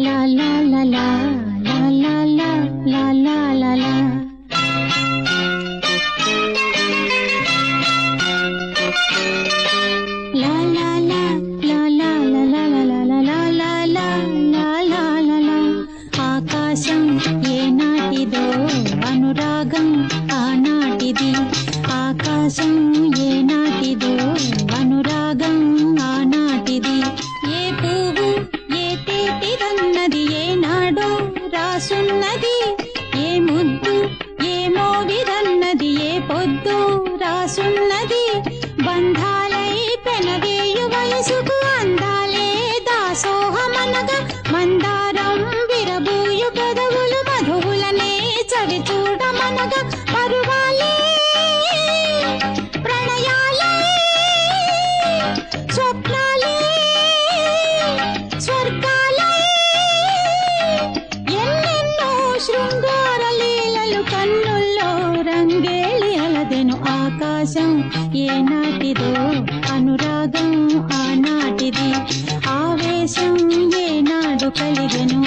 లా లా లా లా లా లా లా లా లా లా లా. లా లా లా లా లా లా లా లా లా లా లా లా లా లా లా లా. ఆకాశం ఏనాటిదో అనురాగం ఆనాటిది. ఆకాశం ఏనాటిదో అనురాగం ఆనాటిది. ఏ పువ్వు ఏ తేటిదన్నది ఏనాడో రాసున్నది. ఏ ముద్దు ఏ మోవిదన్నది ఏ పొద్దు రాసున్నది. బంధాలై పెనవేయు వయసుకు అందాలే దాసోహమనగా. మందారం విరబూయు పెదవులు మధువులనే చవి చూడమనగా. పరువాలే ప్రణయాలే స్వప్నాలే స్వర్గాలే ఎన్నెన్నో శృంగార లీలలు కన్నుల్లో రంగేళి అలదెను. ఆకాశం ఏనాటిదో అనురాగం ఆనాటిది. ఆవేశం ఏనాడు కలిగెను.